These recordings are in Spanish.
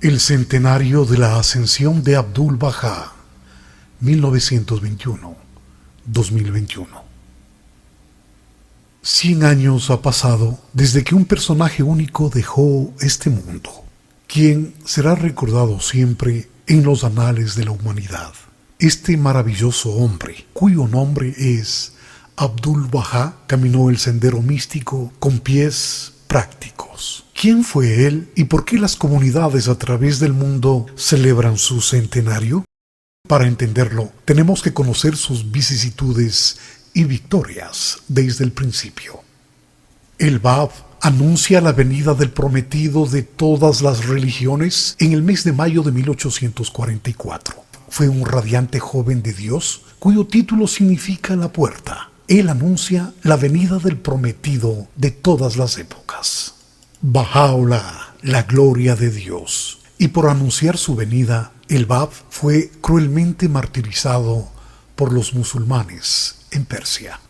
El centenario de la ascensión de Abdul-Bahá, 1921-2021. 100 años ha pasado desde que un personaje único dejó este mundo, quien será recordado siempre en los anales de la humanidad. Este maravilloso hombre, cuyo nombre es Abdul-Bahá, caminó el sendero místico con pies prácticos. ¿Quién fue él y por qué las comunidades a través del mundo celebran su centenario? Para entenderlo, tenemos que conocer sus vicisitudes y victorias desde el principio. El Bab anuncia la venida del prometido de todas las religiones en el mes de mayo de 1844. Fue un radiante joven de Dios cuyo título significa la puerta. Él anuncia la venida del prometido de todas las épocas. Baha'u'lláh, la gloria de Dios. Y por anunciar su venida, el Bab fue cruelmente martirizado por los musulmanes en Persia.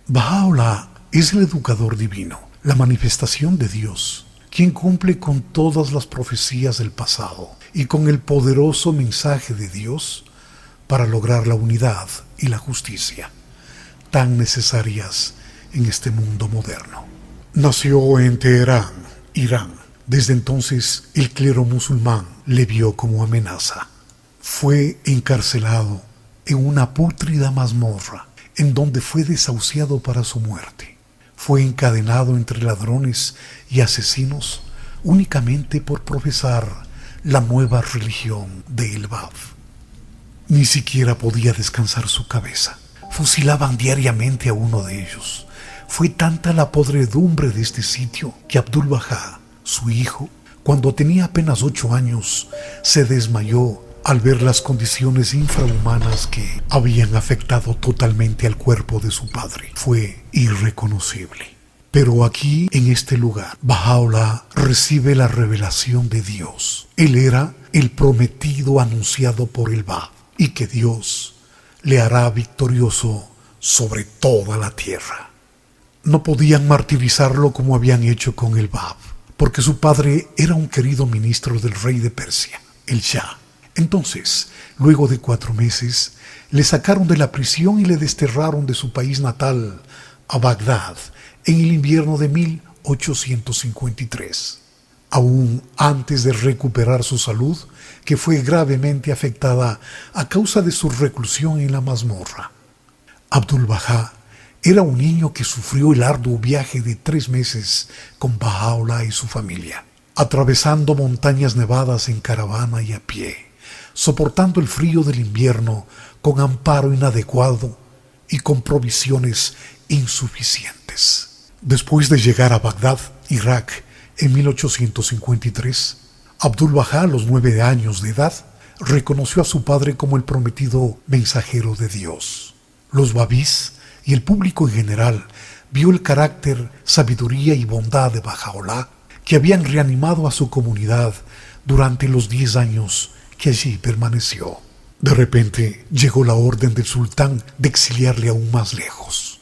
Baha'u'lláh es el educador divino, la manifestación de Dios, quien cumple con todas las profecías del pasado y con el poderoso mensaje de Dios para lograr la unidad y la justicia, tan necesarias en este mundo moderno. Nació en Teherán, Irán. Desde entonces el clero musulmán le vio como amenaza. Fue encarcelado en una pútrida mazmorra, en donde fue desahuciado para su muerte. Fue encadenado entre ladrones y asesinos únicamente por profesar la nueva religión de El Bab. Ni siquiera podía descansar su cabeza. Fusilaban diariamente a uno de ellos. Fue tanta la podredumbre de este sitio que Abdul-Bahá, su hijo, cuando tenía apenas 8 años, se desmayó al ver las condiciones infrahumanas que habían afectado totalmente al cuerpo de su padre. Fue irreconocible. Pero aquí, en este lugar, Baha'u'lláh recibe la revelación de Dios. Él era el prometido anunciado por el Bab, y que Dios le hará victorioso sobre toda la tierra. No podían martirizarlo como habían hecho con el Bab, porque su padre era un querido ministro del rey de Persia, el Shah. Entonces, luego de 4 meses, le sacaron de la prisión y le desterraron de su país natal a Bagdad en el invierno de 1853. Aún antes de recuperar su salud, que fue gravemente afectada a causa de su reclusión en la mazmorra. Abdul-Bahá era un niño que sufrió el arduo viaje de 3 meses con Baha'u'lláh y su familia, atravesando montañas nevadas en caravana y a pie, soportando el frío del invierno con amparo inadecuado y con provisiones insuficientes. Después de llegar a Bagdad, Irak, en 1853, Abdul-Bahá, a los 9 años de edad, reconoció a su padre como el prometido mensajero de Dios. Los babís y el público en general vio el carácter, sabiduría y bondad de Baha'u'lláh, que habían reanimado a su comunidad durante los 10 años que allí permaneció. De repente llegó la orden del sultán de exiliarle aún más lejos.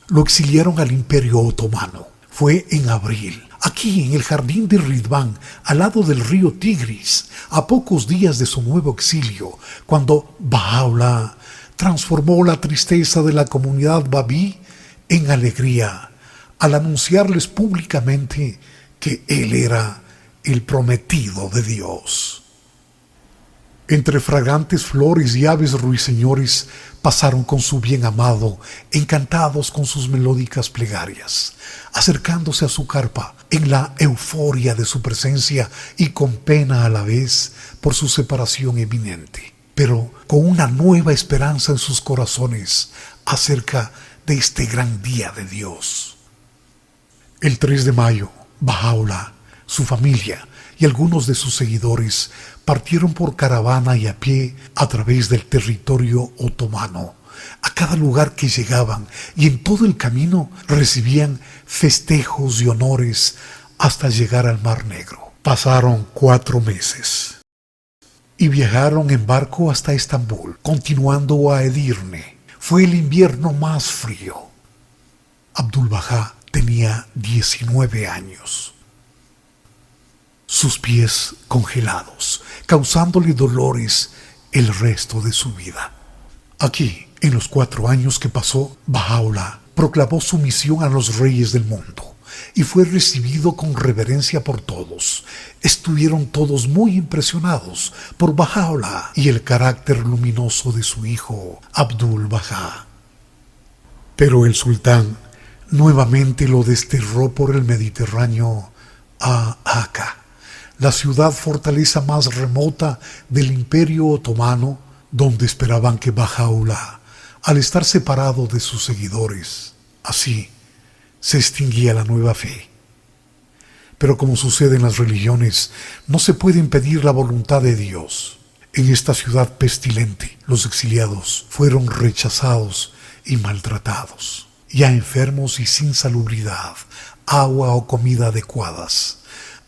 Lo exiliaron al Imperio Otomano. Fue en abril, aquí en el jardín de Ridván, al lado del río Tigris, a pocos días de su nuevo exilio, cuando Baha'u'lláh transformó la tristeza de la comunidad babí en alegría al anunciarles públicamente que él era el prometido de Dios. Entre fragantes flores y aves ruiseñores pasaron con su bien amado, encantados con sus melódicas plegarias, acercándose a su carpa en la euforia de su presencia y con pena a la vez por su separación eminente, pero con una nueva esperanza en sus corazones acerca de este gran día de Dios. El 3 de mayo, Baha'u'lláh, su familia y algunos de sus seguidores partieron por caravana y a pie a través del territorio otomano. A cada lugar que llegaban y en todo el camino recibían festejos y honores hasta llegar al Mar Negro. Pasaron 4 meses y viajaron en barco hasta Estambul, continuando a Edirne. Fue el invierno más frío. Abdul-Bahá tenía 19 años. sus pies congelados, causándole dolores el resto de su vida. Aquí, en los 4 años que pasó, Baha'u'lláh proclamó su misión a los reyes del mundo y fue recibido con reverencia por todos. Estuvieron todos muy impresionados por Baha'u'lláh y el carácter luminoso de su hijo Abdul-Bahá. Pero el sultán nuevamente lo desterró por el Mediterráneo a Akka, la ciudad fortaleza más remota del Imperio Otomano, donde esperaban que Baha'u'lláh, al estar separado de sus seguidores, así se extinguía la nueva fe. Pero como sucede en las religiones, no se puede impedir la voluntad de Dios. En esta ciudad pestilente, los exiliados fueron rechazados y maltratados, ya enfermos y sin salubridad, agua o comida adecuadas.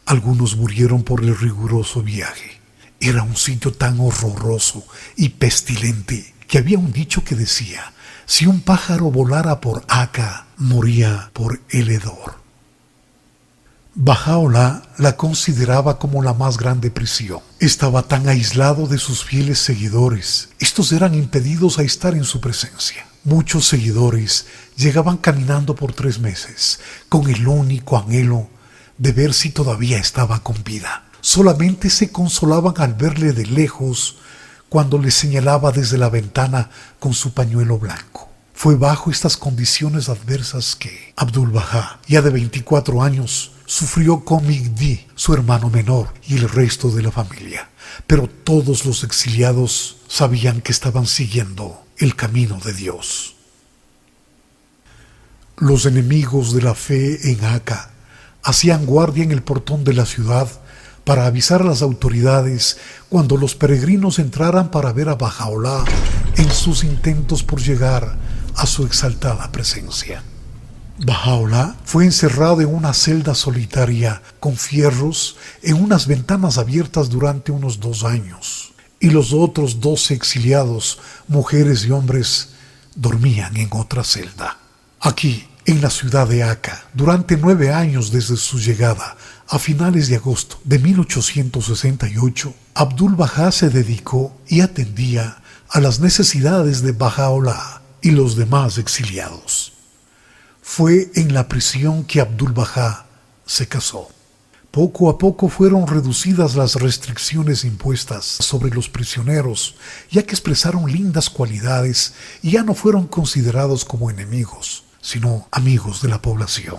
Algunos murieron por el riguroso viaje. Era un sitio tan horroroso y pestilente que había un dicho que decía: si un pájaro volara por Akka, moría por el hedor. Baha'u'lláh la consideraba como la más grande prisión. Estaba tan aislado de sus fieles seguidores. Estos eran impedidos a estar en su presencia. Muchos seguidores llegaban caminando por 3 meses, con el único anhelo de ver si todavía estaba con vida. Solamente se consolaban al verle de lejos cuando le señalaba desde la ventana con su pañuelo blanco. Fue bajo estas condiciones adversas que Abdul-Bahá, ya de 24 años, sufrió con Mihdi, su hermano menor, y el resto de la familia. Pero todos los exiliados sabían que estaban siguiendo el camino de Dios. Los enemigos de la fe en Akka hacían guardia en el portón de la ciudad para avisar a las autoridades cuando los peregrinos entraran para ver a Baha'u'lláh en sus intentos por llegar a su exaltada presencia. Baha'u'lláh fue encerrado en una celda solitaria con fierros en unas ventanas abiertas durante unos 2 años, y los otros 12 exiliados, mujeres y hombres, dormían en otra celda. Aquí, en la ciudad de Akka, durante 9 años desde su llegada, a finales de agosto de 1868, Abdul-Bahá se dedicó y atendía a las necesidades de Baha'u'lláh y los demás exiliados. Fue en la prisión que Abdul-Bahá se casó. Poco a poco fueron reducidas las restricciones impuestas sobre los prisioneros, ya que expresaron lindas cualidades y ya no fueron considerados como enemigos, sino amigos de la población.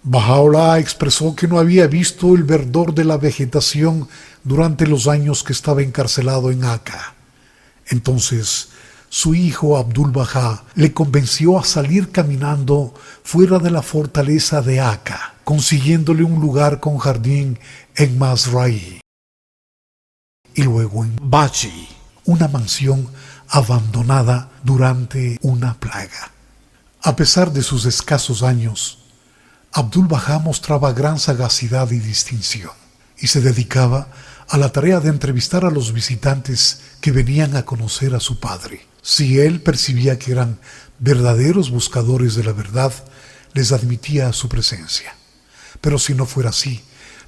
Baha'u'lláh expresó que no había visto el verdor de la vegetación durante los años que estaba encarcelado en Akka. Entonces, su hijo Abdul-Bahá le convenció a salir caminando fuera de la fortaleza de Akka, consiguiéndole un lugar con jardín en Masraí y luego en Baji, una mansión abandonada durante una plaga. A pesar de sus escasos años, Abdul-Bahá mostraba gran sagacidad y distinción y se dedicaba a la tarea de entrevistar a los visitantes que venían a conocer a su padre. Si él percibía que eran verdaderos buscadores de la verdad, les admitía a su presencia. Pero si no fuera así,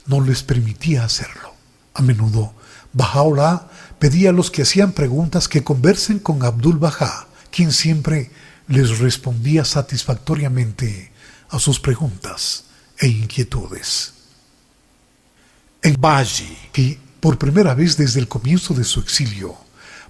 no les permitía hacerlo. A menudo, Baha'u'lláh pedía a los que hacían preguntas que conversen con Abdul-Bahá, quien siempre les respondía satisfactoriamente a sus preguntas e inquietudes. En Baji, que por primera vez desde el comienzo de su exilio,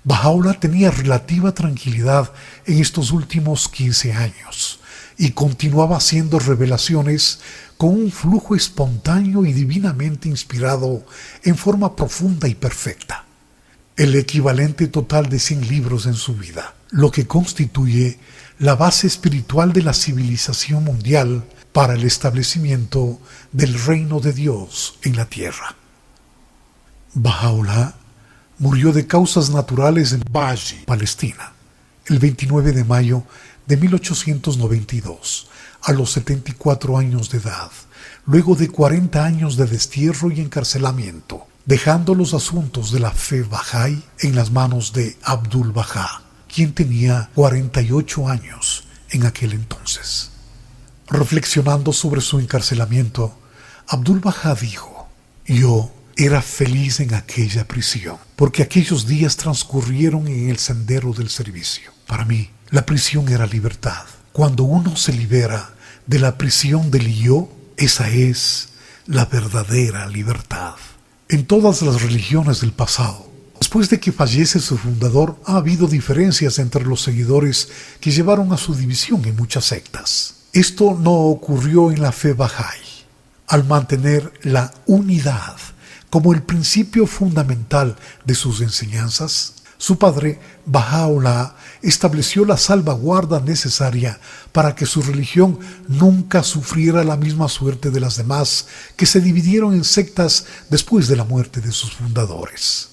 Baha'u'lláh tenía relativa tranquilidad en estos últimos 15 años y continuaba haciendo revelaciones con un flujo espontáneo y divinamente inspirado en forma profunda y perfecta, el equivalente total de 100 libros en su vida, lo que constituye la base espiritual de la civilización mundial para el establecimiento del reino de Dios en la tierra. Baha'u'lláh murió de causas naturales en Baji, Palestina, el 29 de mayo de 1892, a los 74 años de edad, luego de 40 años de destierro y encarcelamiento, dejando los asuntos de la fe Bahá'í en las manos de Abdul-Bahá, quien tenía 48 años en aquel entonces. Reflexionando sobre su encarcelamiento, Abdu'l-Bahá dijo: yo era feliz en aquella prisión, porque aquellos días transcurrieron en el sendero del servicio. Para mí, la prisión era libertad. Cuando uno se libera de la prisión del yo, esa es la verdadera libertad. En todas las religiones del pasado, después de que fallece su fundador, ha habido diferencias entre los seguidores que llevaron a su división en muchas sectas. Esto no ocurrió en la fe Bahá'í. Al mantener la unidad como el principio fundamental de sus enseñanzas, su padre, Baha'u'lláh, estableció la salvaguarda necesaria para que su religión nunca sufriera la misma suerte de las demás que se dividieron en sectas después de la muerte de sus fundadores.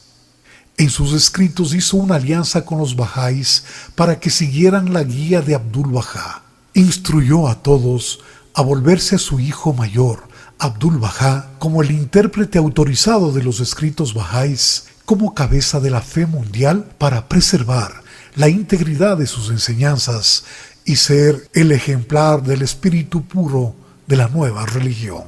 En sus escritos hizo una alianza con los Bahá'ís para que siguieran la guía de Abdu'l-Bahá. Instruyó a todos a volverse a su hijo mayor, Abdu'l-Bahá, como el intérprete autorizado de los escritos Bahá'ís, como cabeza de la fe mundial, para preservar la integridad de sus enseñanzas y ser el ejemplar del espíritu puro de la nueva religión.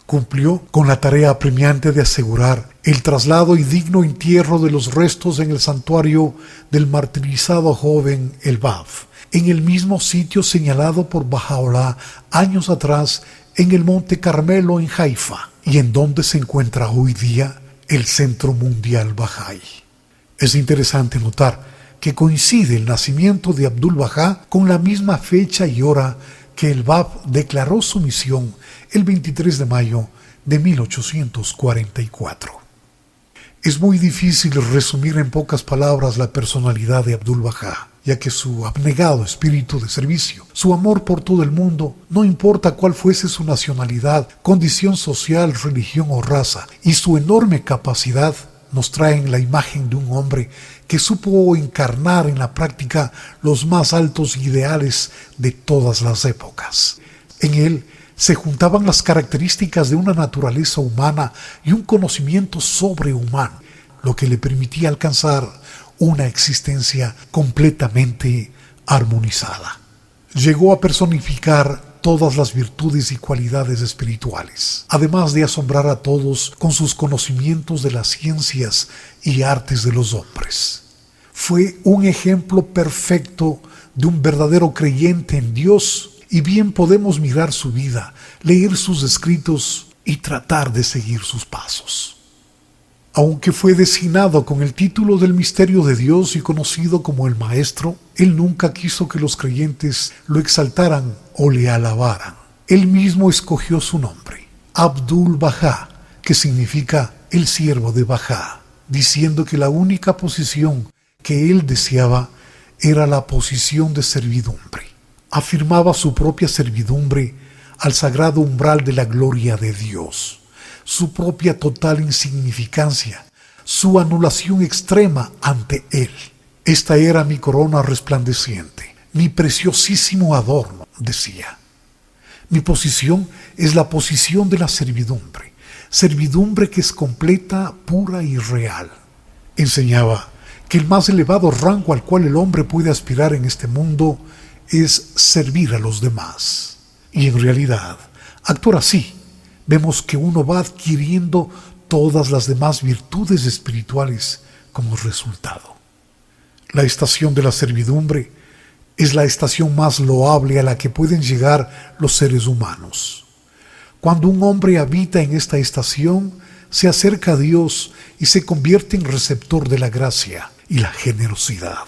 Cumplió con la tarea apremiante de asegurar el traslado y digno entierro de los restos en el santuario del martirizado joven El Bab, en el mismo sitio señalado por Baha'u'lláh años atrás en el Monte Carmelo en Haifa, y en donde se encuentra hoy día el Centro Mundial Bahá'í. Es interesante notar que coincide el nacimiento de Abdu'l-Bahá con la misma fecha y hora que el Bab declaró su misión el 23 de mayo de 1844. Es muy difícil resumir en pocas palabras la personalidad de Abdu'l-Bahá, ya que su abnegado espíritu de servicio, su amor por todo el mundo, no importa cuál fuese su nacionalidad, condición social, religión o raza, y su enorme capacidad, nos traen la imagen de un hombre que supo encarnar en la práctica los más altos ideales de todas las épocas. En él se juntaban las características de una naturaleza humana y un conocimiento sobrehumano, lo que le permitía alcanzar una existencia completamente armonizada. Llegó a personificar todas las virtudes y cualidades espirituales, además de asombrar a todos con sus conocimientos de las ciencias y artes de los hombres. Fue un ejemplo perfecto de un verdadero creyente en Dios, y bien podemos mirar su vida, leer sus escritos y tratar de seguir sus pasos. Aunque fue designado con el título del misterio de Dios y conocido como el Maestro, él nunca quiso que los creyentes lo exaltaran o le alabaran. Él mismo escogió su nombre, Abdu'l-Bahá, que significa el siervo de Bahá, diciendo que la única posición que él deseaba era la posición de servidumbre. Afirmaba su propia servidumbre al sagrado umbral de la gloria de Dios, su propia total insignificancia, su anulación extrema ante él. Esta era mi corona resplandeciente, mi preciosísimo adorno, decía. Mi posición es la posición de la servidumbre, servidumbre que es completa, pura y real. Enseñaba que el más elevado rango al cual el hombre puede aspirar en este mundo es servir a los demás. Y en realidad, actuar así, vemos que uno va adquiriendo todas las demás virtudes espirituales como resultado. La estación de la servidumbre es la estación más loable a la que pueden llegar los seres humanos. Cuando un hombre habita en esta estación, se acerca a Dios y se convierte en receptor de la gracia y la generosidad.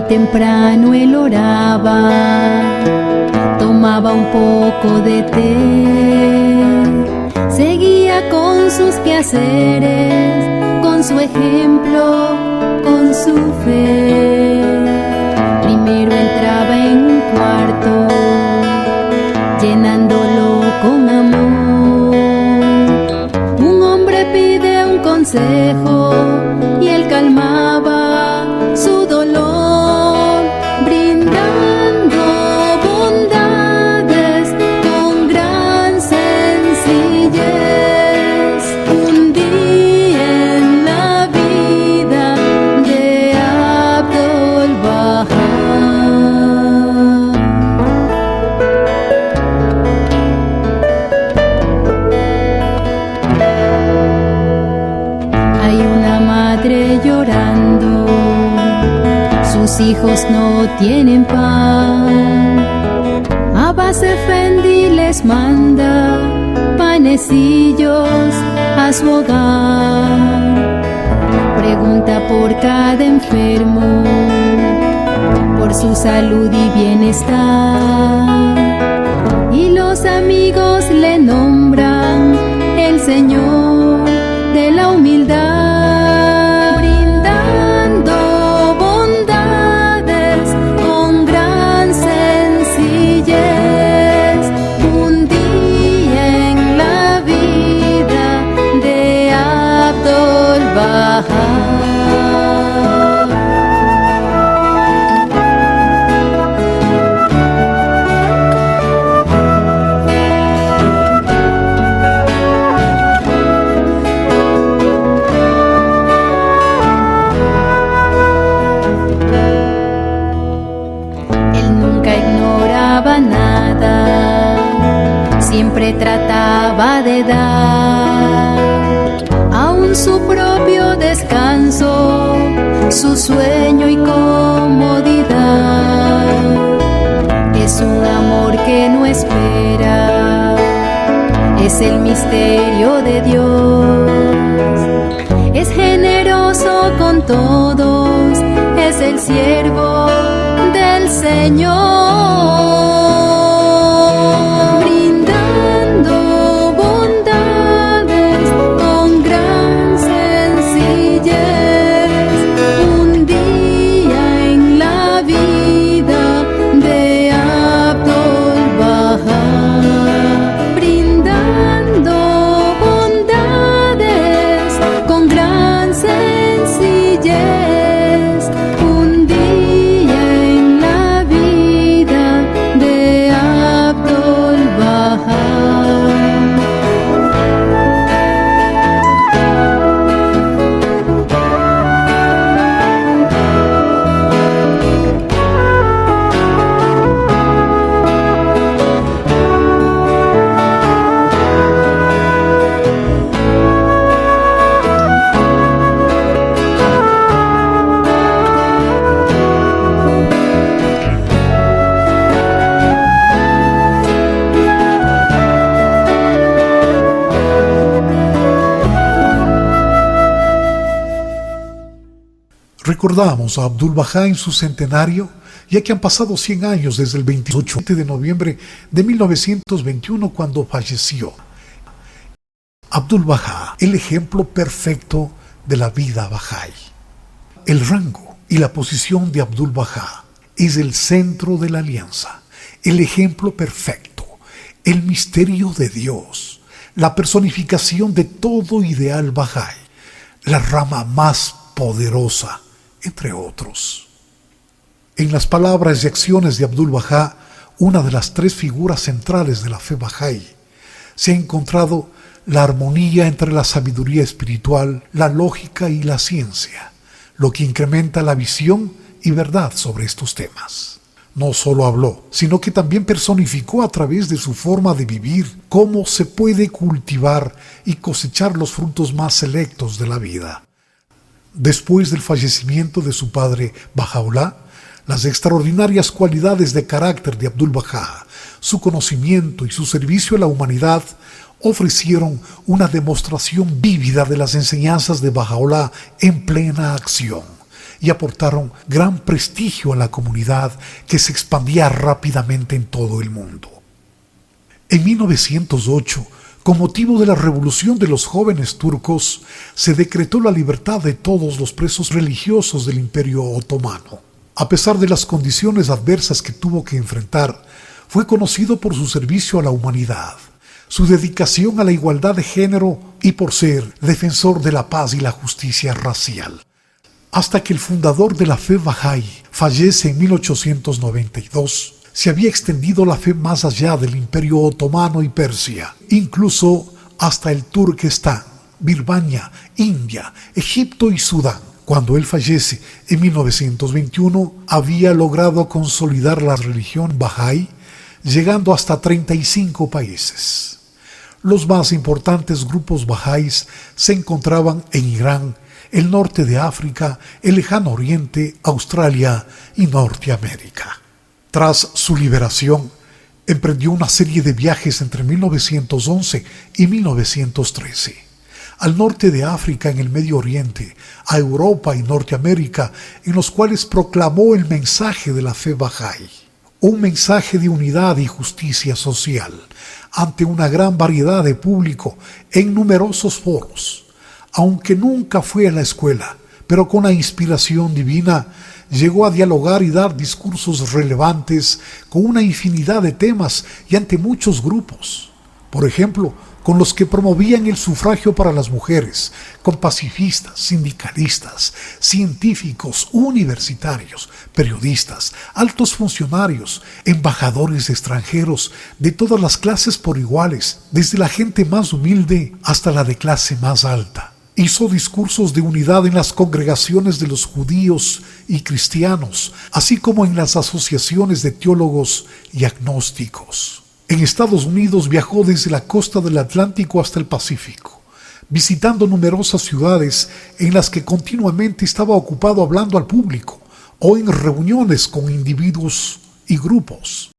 Temprano él oraba, tomaba un poco de té, seguía con sus quehaceres, con su ejemplo, con su fe. Primero entraba en un cuarto, llenándolo con amor. Un hombre pide un consejo y él calmaba su dolor, brindando bondades con llorando, sus hijos no tienen pan. Abbas Efendi les manda panecillos a su hogar. Pregunta por cada enfermo, por su salud y bienestar. Y los amigos le nombran el Señor de la humildad, brindando bondades con gran sencillez. Un día en la vida de Abdul Baha. Siempre trataba de dar, aún su propio descanso, su sueño y comodidad. Es un amor que no espera, es el misterio de Dios. Es generoso con todos, es el siervo del Señor. Recordamos a Abdul Baha en su centenario, ya que han pasado 100 años desde el 28 de noviembre de 1921 cuando falleció. Abdul Baha, el ejemplo perfecto de la vida Bahá'í. El rango y la posición de Abdul Baha es el centro de la alianza, el ejemplo perfecto, el misterio de Dios, la personificación de todo ideal Bahá'í, la rama más poderosa, entre otros. En las palabras y acciones de Abdul Baha, una de las tres figuras centrales de la fe Bahá'í, se ha encontrado la armonía entre la sabiduría espiritual, la lógica y la ciencia, lo que incrementa la visión y verdad sobre estos temas. No solo habló, sino que también personificó a través de su forma de vivir cómo se puede cultivar y cosechar los frutos más selectos de la vida. Después del fallecimiento de su padre Baha'u'lláh, las extraordinarias cualidades de carácter de Abdul Baha, su conocimiento y su servicio a la humanidad ofrecieron una demostración vívida de las enseñanzas de Baha'u'lláh en plena acción y aportaron gran prestigio a la comunidad que se expandía rápidamente en todo el mundo. En 1908, con motivo de la revolución de los jóvenes turcos, se decretó la libertad de todos los presos religiosos del Imperio Otomano. A pesar de las condiciones adversas que tuvo que enfrentar, fue conocido por su servicio a la humanidad, su dedicación a la igualdad de género y por ser defensor de la paz y la justicia racial. Hasta que el fundador de la fe Bahá'í fallece en 1892, se había extendido la fe más allá del Imperio Otomano y Persia, incluso hasta el Turquestán, Birmania, India, Egipto y Sudán. Cuando él fallece en 1921, había logrado consolidar la religión Bahá'í, llegando hasta 35 países. Los más importantes grupos bahá'ís se encontraban en Irán, el norte de África, el lejano oriente, Australia y Norteamérica. Tras su liberación, emprendió una serie de viajes entre 1911 y 1913. Al norte de África, en el Medio Oriente, a Europa y Norteamérica, en los cuales proclamó el mensaje de la fe Bahá'í, un mensaje de unidad y justicia social, ante una gran variedad de público en numerosos foros. Aunque nunca fue a la escuela, pero con la inspiración divina, llegó a dialogar y dar discursos relevantes con una infinidad de temas y ante muchos grupos. Por ejemplo, con los que promovían el sufragio para las mujeres, con pacifistas, sindicalistas, científicos, universitarios, periodistas, altos funcionarios, embajadores extranjeros, de todas las clases por iguales, desde la gente más humilde hasta la de clase más alta. Hizo discursos de unidad en las congregaciones de los judíos y cristianos, así como en las asociaciones de teólogos y agnósticos. En Estados Unidos viajó desde la costa del Atlántico hasta el Pacífico, visitando numerosas ciudades en las que continuamente estaba ocupado hablando al público o en reuniones con individuos y grupos.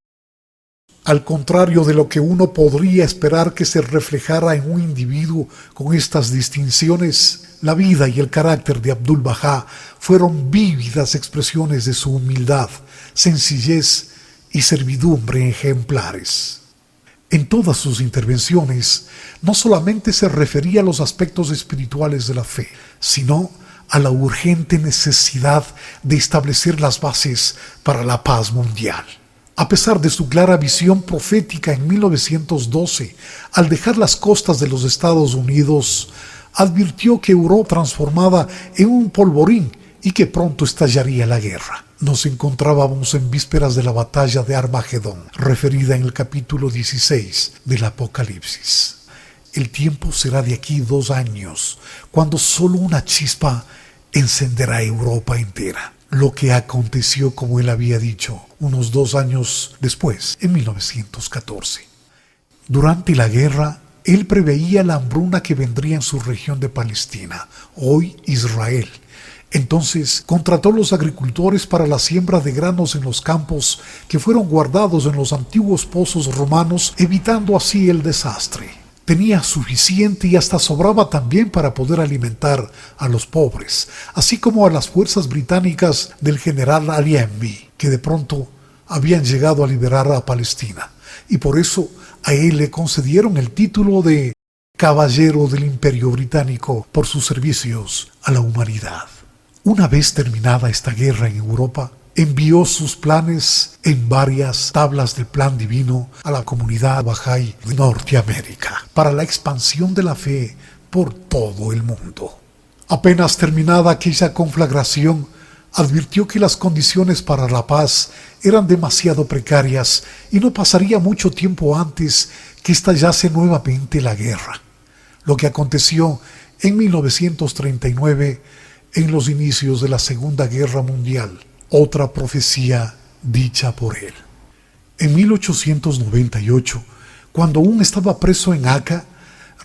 Al contrario de lo que uno podría esperar que se reflejara en un individuo con estas distinciones, la vida y el carácter de Abdu'l-Bahá fueron vívidas expresiones de su humildad, sencillez y servidumbre ejemplares. En todas sus intervenciones, no solamente se refería a los aspectos espirituales de la fe, sino a la urgente necesidad de establecer las bases para la paz mundial. A pesar de su clara visión profética en 1912, al dejar las costas de los Estados Unidos, advirtió que Europa transformada en un polvorín y que pronto estallaría la guerra. Nos encontrábamos en vísperas de la batalla de Armagedón, referida en el capítulo 16 del Apocalipsis. El tiempo será de aquí 2 años, cuando solo una chispa encenderá Europa entera. Lo que aconteció, como él había dicho, unos 2 años después, en 1914. Durante la guerra, él preveía la hambruna que vendría en su región de Palestina, hoy Israel. Entonces contrató a los agricultores para la siembra de granos en los campos que fueron guardados en los antiguos pozos romanos, evitando así el desastre. Tenía suficiente y hasta sobraba también para poder alimentar a los pobres, así como a las fuerzas británicas del general Allenby, que de pronto habían llegado a liberar a Palestina, y por eso a él le concedieron el título de Caballero del Imperio Británico por sus servicios a la humanidad. Una vez terminada esta guerra en Europa, envió sus planes en varias tablas del plan divino a la comunidad Bahá'í de Norteamérica para la expansión de la fe por todo el mundo. Apenas terminada aquella conflagración, advirtió que las condiciones para la paz eran demasiado precarias y no pasaría mucho tiempo antes que estallase nuevamente la guerra. Lo que aconteció en 1939, en los inicios de la Segunda Guerra Mundial, otra profecía dicha por él. En 1898, cuando aún estaba preso en Acre,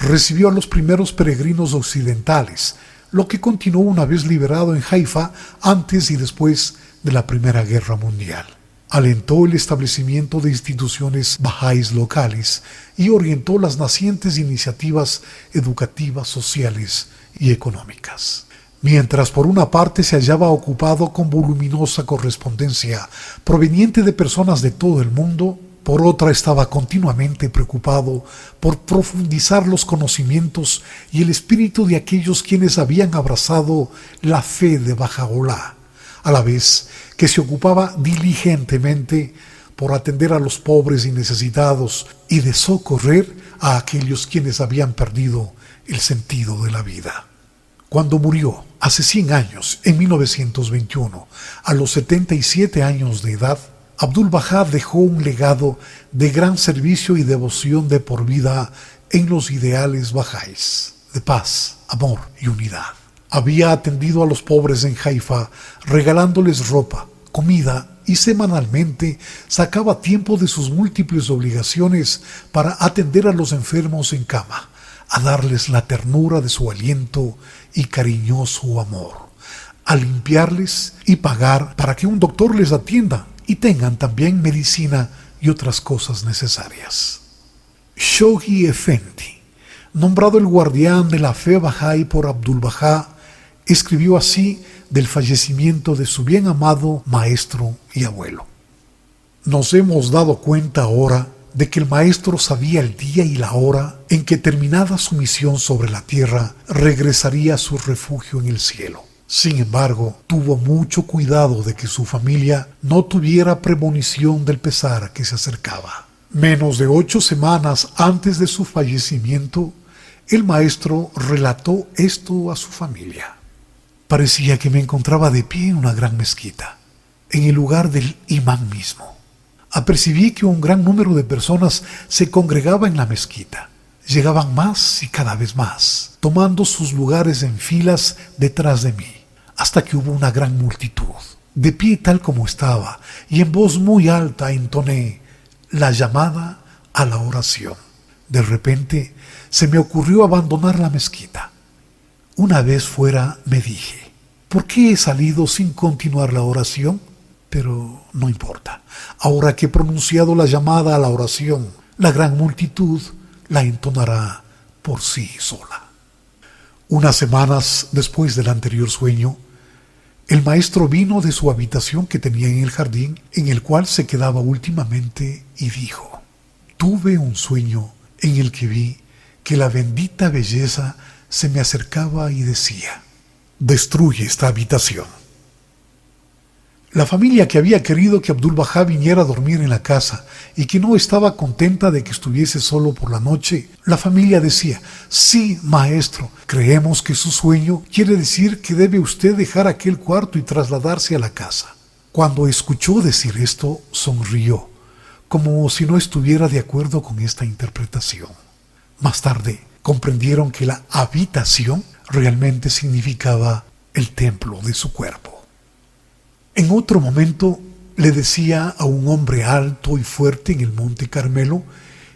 recibió a los primeros peregrinos occidentales, lo que continuó una vez liberado en Haifa antes y después de la Primera Guerra Mundial. Alentó el establecimiento de instituciones bahá'ís locales y orientó las nacientes iniciativas educativas, sociales y económicas. Mientras por una parte se hallaba ocupado con voluminosa correspondencia proveniente de personas de todo el mundo, por otra estaba continuamente preocupado por profundizar los conocimientos y el espíritu de aquellos quienes habían abrazado la fe de Baha'u'lláh, a la vez que se ocupaba diligentemente por atender a los pobres y necesitados y de socorrer a aquellos quienes habían perdido el sentido de la vida. Cuando murió, hace 100 años, en 1921, a los 77 años de edad, Abdu'l-Bahá dejó un legado de gran servicio y devoción de por vida en los ideales bahá'ís, de paz, amor y unidad. Había atendido a los pobres en Haifa, regalándoles ropa, comida, y semanalmente sacaba tiempo de sus múltiples obligaciones para atender a los enfermos en cama, a darles la ternura de su aliento y cariñoso amor, a limpiarles y pagar para que un doctor les atienda y tengan también medicina y otras cosas necesarias. Shoghi Effendi, nombrado el guardián de la fe Bahá'í por Abdul-Bahá, escribió así del fallecimiento de su bien amado maestro y abuelo. Nos hemos dado cuenta ahora de que el maestro sabía el día y la hora en que, terminada su misión sobre la tierra, regresaría a su refugio en el cielo. Sin embargo, tuvo mucho cuidado de que su familia no tuviera premonición del pesar que se acercaba. Menos de 8 semanas antes de su fallecimiento, el maestro relató esto a su familia. Parecía que me encontraba de pie en una gran mezquita, en el lugar del imán mismo. Apercibí que un gran número de personas se congregaba en la mezquita. Llegaban más y cada vez más, tomando sus lugares en filas detrás de mí, hasta que hubo una gran multitud. De pie tal como estaba, y en voz muy alta entoné la llamada a la oración. De repente se me ocurrió abandonar la mezquita. Una vez fuera me dije, ¿por qué he salido sin continuar la oración? Pero no importa. Ahora que he pronunciado la llamada a la oración, la gran multitud la entonará por sí sola. Unas semanas después del anterior sueño, el maestro vino de su habitación que tenía en el jardín, en el cual se quedaba últimamente, y dijo: tuve un sueño en el que vi que la bendita belleza se me acercaba y decía: destruye esta habitación. La familia, que había querido que Abdul-Bahá viniera a dormir en la casa y que no estaba contenta de que estuviese solo por la noche, la familia decía: sí, maestro, creemos que su sueño quiere decir que debe usted dejar aquel cuarto y trasladarse a la casa. Cuando escuchó decir esto, sonrió, como si no estuviera de acuerdo con esta interpretación. Más tarde comprendieron que la habitación realmente significaba el templo de su cuerpo. En otro momento le decía a un hombre alto y fuerte en el Monte Carmelo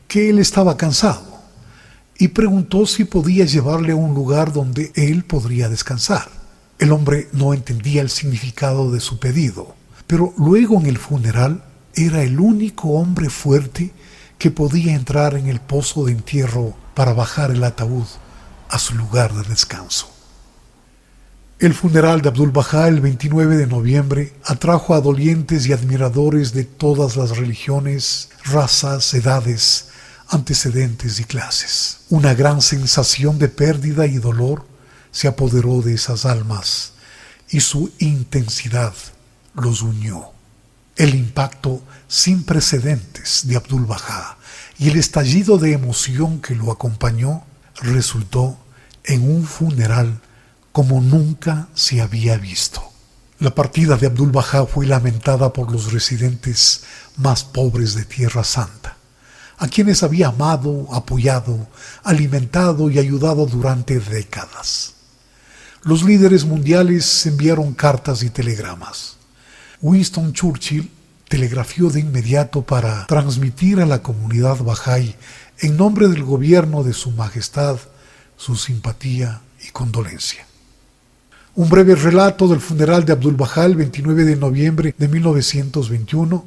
que él estaba cansado y preguntó si podía llevarle a un lugar donde él podría descansar. El hombre no entendía el significado de su pedido, pero luego en el funeral era el único hombre fuerte que podía entrar en el pozo de entierro para bajar el ataúd a su lugar de descanso. El funeral de Abdul-Bahá el 29 de noviembre atrajo a dolientes y admiradores de todas las religiones, razas, edades, antecedentes y clases. Una gran sensación de pérdida y dolor se apoderó de esas almas y su intensidad los unió. El impacto sin precedentes de Abdul-Bahá y el estallido de emoción que lo acompañó resultó en un funeral como nunca se había visto. La partida de Abdul-Bahá fue lamentada por los residentes más pobres de Tierra Santa, a quienes había amado, apoyado, alimentado y ayudado durante décadas. Los líderes mundiales enviaron cartas y telegramas. Winston Churchill telegrafió de inmediato para transmitir a la comunidad Bahá'í, en nombre del gobierno de Su Majestad, su simpatía y condolencia. Un breve relato del funeral de Abdul-Bahá el 29 de noviembre de 1921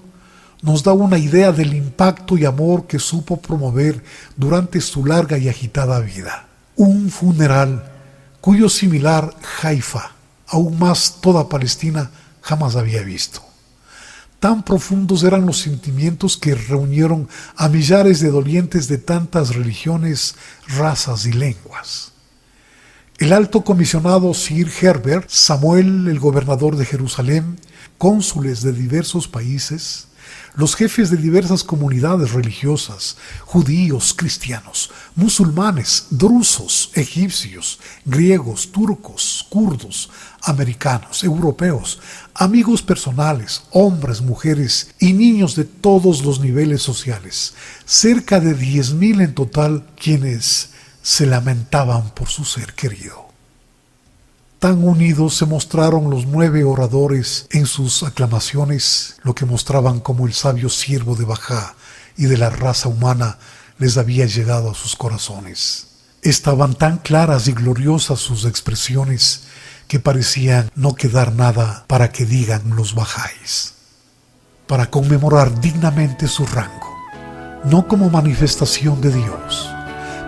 nos da una idea del impacto y amor que supo promover durante su larga y agitada vida. Un funeral cuyo similar Haifa, aún más toda Palestina, jamás había visto. Tan profundos eran los sentimientos que reunieron a millares de dolientes de tantas religiones, razas y lenguas. El alto comisionado Sir Herbert Samuel, el gobernador de Jerusalén, cónsules de diversos países, los jefes de diversas comunidades religiosas, judíos, cristianos, musulmanes, drusos, egipcios, griegos, turcos, kurdos, americanos, europeos, amigos personales, hombres, mujeres y niños de todos los niveles sociales, cerca de 10,000 en total, quienes se lamentaban por su ser querido. Tan unidos se mostraron los 9 oradores en sus aclamaciones, lo que mostraban como el sabio siervo de Bahá y de la raza humana les había llegado a sus corazones. Estaban tan claras y gloriosas sus expresiones que parecían no quedar nada para que digan los bahá'ís. Para conmemorar dignamente su rango, no como manifestación de Dios,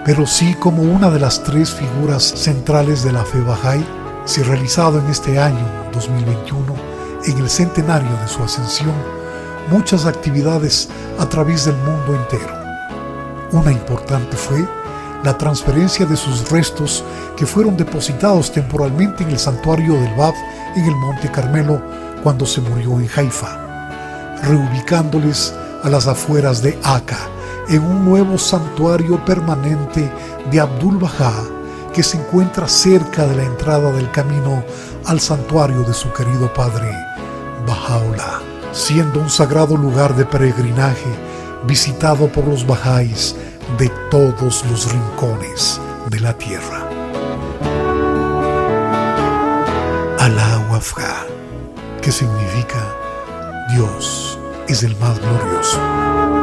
pero sí como una de las tres figuras centrales de la fe bahá'í, se ha realizado en este año 2021, en el centenario de su ascensión, muchas actividades a través del mundo entero. Una importante fue la transferencia de sus restos, que fueron depositados temporalmente en el santuario del Bab en el Monte Carmelo cuando se murió en Haifa, reubicándoles a las afueras de Akka en un nuevo santuario permanente de Abdul-Bahá, que se encuentra cerca de la entrada del camino al santuario de su querido padre Baha'u'lláh, siendo un sagrado lugar de peregrinaje visitado por los bahá'ís de todos los rincones de la tierra. Allahu Akbar, que significa Dios es el más glorioso.